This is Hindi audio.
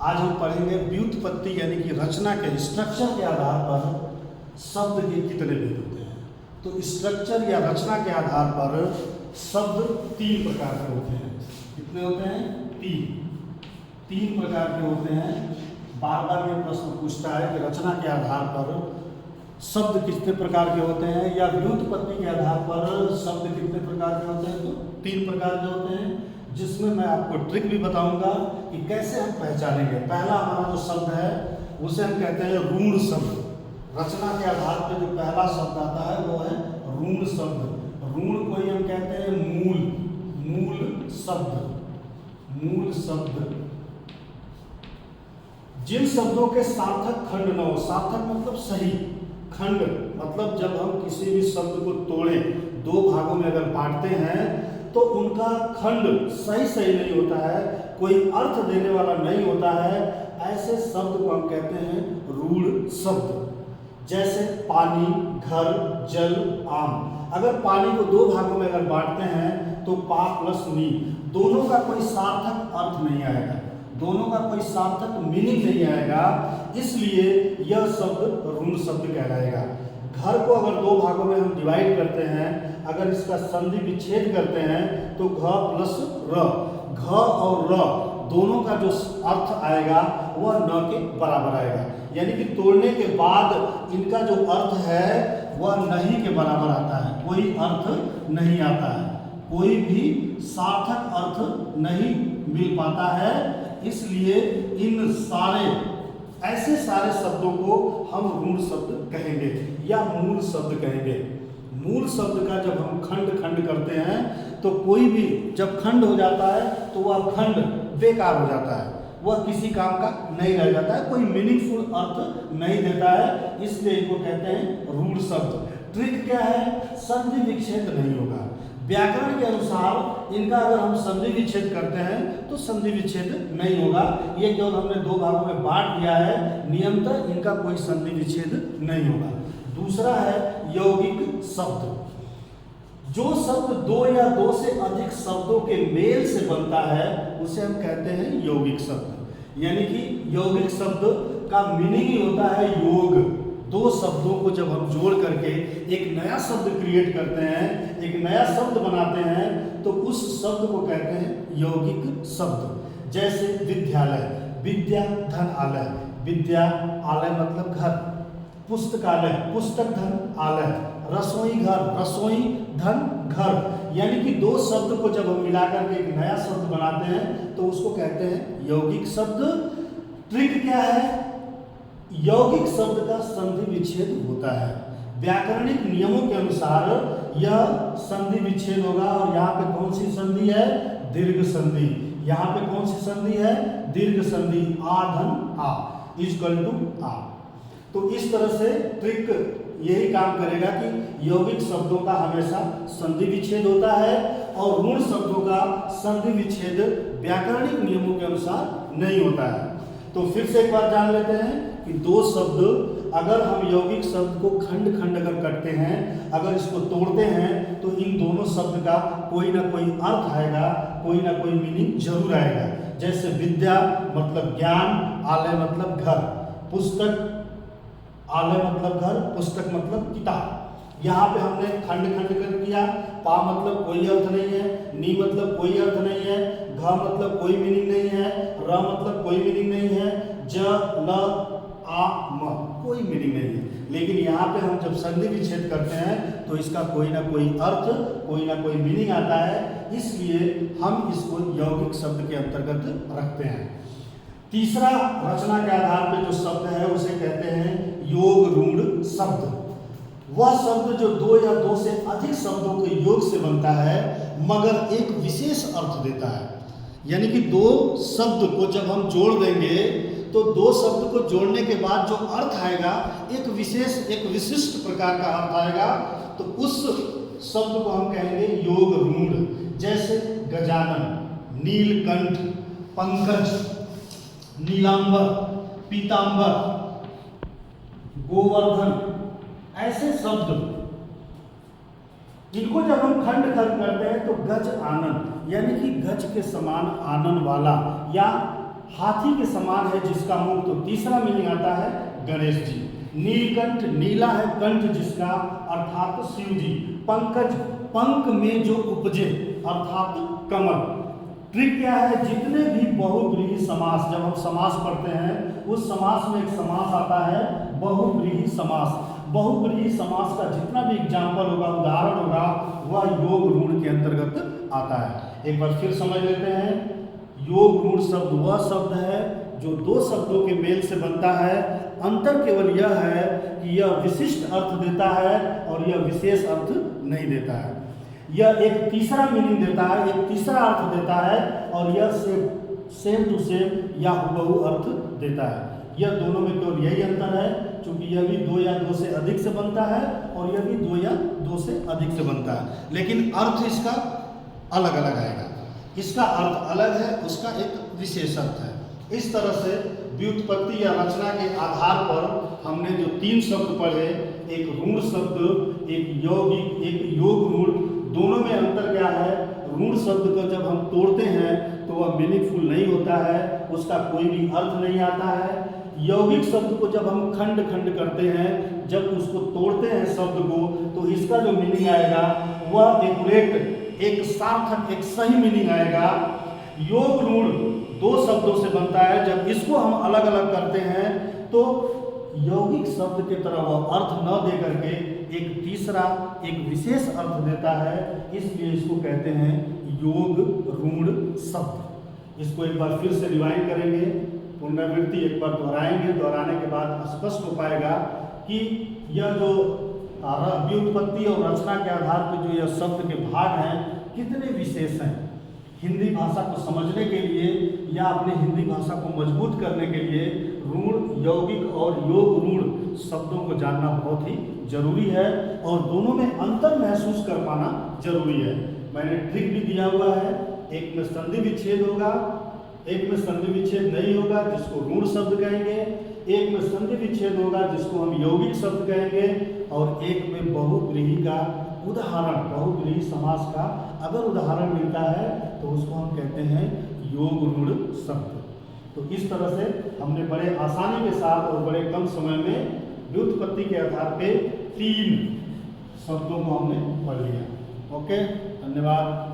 आज हम पढ़ेंगे व्युत्पत्ति यानी कि रचना के स्ट्रक्चर के आधार पर शब्द के कितने भेद होते हैं। तो स्ट्रक्चर या रचना के आधार पर शब्द तीन प्रकार के होते हैं। कितने होते हैं? तीन प्रकार के होते हैं। बार बार ये प्रश्न पूछता है कि रचना के आधार पर शब्द कितने प्रकार के होते हैं या व्युत्पत्ति के आधार पर शब्द कितने प्रकार के होते हैं। तो तीन प्रकार के होते हैं, जिसमें मैं आपको ट्रिक भी बताऊंगा कि कैसे हम पहचानेंगे। पहला हमारा जो शब्द है उसे हम कहते हैं ऋण शब्द। रचना के आधार पर जो पहला शब्द आता है वो है ऋण शब्द। ऋण को ही हम कहते हैं मूल शब्द। जिन शब्दों के सार्थक खंड न हो, सार्थक मतलब सही, खंड मतलब जब हम किसी भी शब्द को तोड़ें, दो भागों में अगर बांटते हैं तो उनका खंड सही नहीं होता है, कोई अर्थ देने वाला नहीं होता है, ऐसे शब्द को हम कहते हैं ऋण शब्द। जैसे पानी, घर, जल, आम। अगर पानी को दो भागों में अगर बांटते हैं तो पा प्लस नी, दोनों का कोई सार्थक अर्थ नहीं आएगा, दोनों का कोई सार्थक मीनिंग नहीं आएगा, इसलिए यह शब्द ऋण शब्द कहलाएगा। घर को अगर दो भागों में हम डिवाइड करते हैं, अगर इसका संधि विच्छेद करते हैं तो घ प्लस र, घ और र दोनों का जो अर्थ आएगा वह न के बराबर आएगा, यानी कि तोड़ने के बाद इनका जो अर्थ है वह नहीं के बराबर आता है, कोई अर्थ नहीं आता है, कोई भी सार्थक अर्थ नहीं मिल पाता है। इसलिए इन ऐसे सारे शब्दों को हम ऋण शब्द कहेंगे या मूल शब्द कहेंगे। मूल शब्द का जब हम खंड करते हैं तो कोई भी जब खंड हो जाता है तो वह खंड बेकार हो जाता है, वह किसी काम का नहीं रह जाता है, कोई मीनिंगफुल अर्थ नहीं देता है, इसलिए इनको कहते हैं ऋण शब्द। ट्रिक क्या है? संधि विच्छेद नहीं होगा। व्याकरण के अनुसार इनका अगर हम संधि विच्छेद करते हैं तो संधि विच्छेद नहीं होगा। ये केवल हमने दो भागों में बांट दिया है, नियमतः इनका कोई संधि विच्छेद नहीं होगा। दूसरा है यौगिक शब्द। जो शब्द दो या दो से अधिक शब्दों के मेल से बनता है उसे हम कहते हैं यौगिक शब्द। यानी कि यौगिक शब्द का मीनिंग ही होता है योग। दो शब्दों को जब हम जोड़ करके एक नया शब्द क्रिएट करते हैं, एक नया शब्द बनाते हैं, तो उस शब्द को कहते हैं यौगिक शब्द। जैसे विद्यालय, विद्या धन आलय, विद्या आलय मतलब घर, पुस्तकालय पुस्तक धन आलय, रसोई घर रसोई धन घर। यानी कि दो शब्द को जब हम मिलाकर के एक नया शब्द बनाते हैं तो उसको कहते हैं यौगिक शब्द। ट्रिक क्या है? यौगिक शब्द का संधि विच्छेद होता है। व्याकरणिक नियमों के अनुसार यह संधि विच्छेद होगा, और यहाँ पे कौन सी संधि है? दीर्घ संधि। यहाँ पे कौन सी संधि है? दीर्घ संधि। आ धन आ इक्वल टू आ। तो इस तरह से ट्रिक यही काम करेगा कि यौगिक शब्दों का हमेशा संधि विच्छेद होता है और ऋण शब्दों का संधि विच्छेद व्याकरणिक नियमों के अनुसार नहीं होता है। तो फिर से एक बार जान लेते हैं कि दो शब्द अगर हम यौगिक शब्द को खंड अगर करते हैं, अगर इसको तोड़ते हैं तो इन दोनों शब्द का कोई ना कोई अर्थ आएगा, कोई ना कोई मीनिंग जरूर आएगा। जैसे विद्या मतलब ज्ञान, आलय मतलब घर, पुस्तक आलय मतलब घर, पुस्तक मतलब किताब। यहाँ पे हमने खंड कर दिया। पा मतलब कोई अर्थ नहीं है, नी मतलब कोई अर्थ नहीं है, घ मतलब कोई मीनिंग नहीं है, र मतलब कोई मीनिंग नहीं है, ज ल आ म कोई मीनिंग नहीं है। लेकिन यहाँ पे हम जब संधि विच्छेद करते हैं तो इसका कोई ना कोई अर्थ, कोई ना कोई मीनिंग आता है, इसलिए हम इसको यौगिक शब्द के अंतर्गत रखते हैं। तीसरा रचना के आधार पे जो शब्द है उसे कहते हैं योग ऋण शब्द। वह शब्द जो दो या दो से अधिक शब्दों के योग से बनता है मगर एक विशेष अर्थ देता है। यानी कि दो शब्द को जब हम जोड़ देंगे तो दो शब्द को जोड़ने के बाद जो अर्थ आएगा एक विशिष्ट प्रकार का अर्थ आएगा, तो उस शब्द को हम कहेंगे योग ऋण। जैसे गजानन, नीलकंठ, पंकज, नीलांबर, पीतांबर, गोवर्धन, ऐसे शब्द इनको जब हम खंड करते हैं तो गज आनन, यानी कि गज के समान आनन वाला या हाथी के समान है जिसका मुख, तो तीसरा मीनिंग आता है गणेश जी। नीलकंठ, नीला है कंठ जिसका, अर्थात शिव जी। पंकज, पंख में जो उपजे, अर्थात कमल। ट्रिक क्या है, जितने भी बहुव्रीहि समास, जब हम समास पढ़ते हैं उस समास में एक समास आता है बहुव्रीहि समास। बहुव्रीहि समास का जितना भी एग्जाम्पल होगा, उदाहरण होगा, वह योग ऋण के अंतर्गत आता है। एक बार फिर समझ लेते हैं। योग ऋण शब्द वह शब्द है जो दो शब्दों के मेल से बनता है। अंतर केवल यह है कि यह विशिष्ट अर्थ देता है और यह विशेष अर्थ नहीं देता है। यह एक तीसरा मीनिंग देता है, एक तीसरा अर्थ देता है, और यह सेम टू सेम या हुबहू अर्थ देता है। यह दोनों में केवल यही अंतर है, क्योंकि यह भी दो या दो से अधिक से बनता है और यह भी दो या दो से अधिक से बनता है, लेकिन अर्थ इसका अलग अलग आएगा। इसका अर्थ अलग है, उसका एक विशेष अर्थ है। इस तरह से व्युत्पत्ति या रचना के आधार पर हमने जो तीन शब्द पढ़े, एक ऋण शब्द, एक यौगिक, एक योग ऋण, दोनों में अंतर क्या है? ऋण शब्द को जब हम तोड़ते हैं तो वह मीनिंगफुल नहीं होता है, उसका कोई भी अर्थ नहीं आता है। यौगिक शब्द को जब हम खंड खंड करते हैं, जब उसको तोड़ते हैं शब्द को, तो इसका जो मीनिंग आएगा वह एक्यूरेट, एक सार्थक, एक सही मीनिंग आएगा। योग ऋण दो शब्दों से बनता है, जब इसको हम अलग अलग करते हैं तो यौगिक शब्द के तरह वह अर्थ न दे करके एक तीसरा, एक विशेष अर्थ देता है, इसलिए इसको कहते हैं योग ऋण शब्द। इसको एक बार फिर से रिवाइंड करेंगे, पुनरावृत्ति एक बार दोहराएंगे, दोहराने के बाद स्पष्ट हो पाएगा कि यह जो व्युत्पत्ति और रचना के आधार पर जो यह शब्द के भाग हैं कितने विशेष हैं। हिंदी भाषा को समझने के लिए या अपनी हिंदी भाषा को मजबूत करने के लिए ऋण, यौगिक और योग ऋण शब्दों को जानना बहुत ही जरूरी है, और दोनों में अंतर महसूस कर पाना जरूरी है। मैंने ट्रिक भी दिया हुआ है, एक में संधि विच्छेद होगा, एक में संधि विच्छेद नहीं होगा जिसको ऋण शब्द कहेंगे, एक में संधि विच्छेद होगा जिसको हम यौगिक शब्द कहेंगे, और एक में बहुव्रीहि का उदाहरण, बहुव्रीहि समास का अगर उदाहरण मिलता है तो उसको हम कहते हैं योग ऋण शब्द। तो इस तरह से हमने बड़े आसानी के साथ और बड़े कम समय में व्युत्पत्ति के आधार पे तीन शब्दों को हमने पढ़ लिया। ओके, धन्यवाद।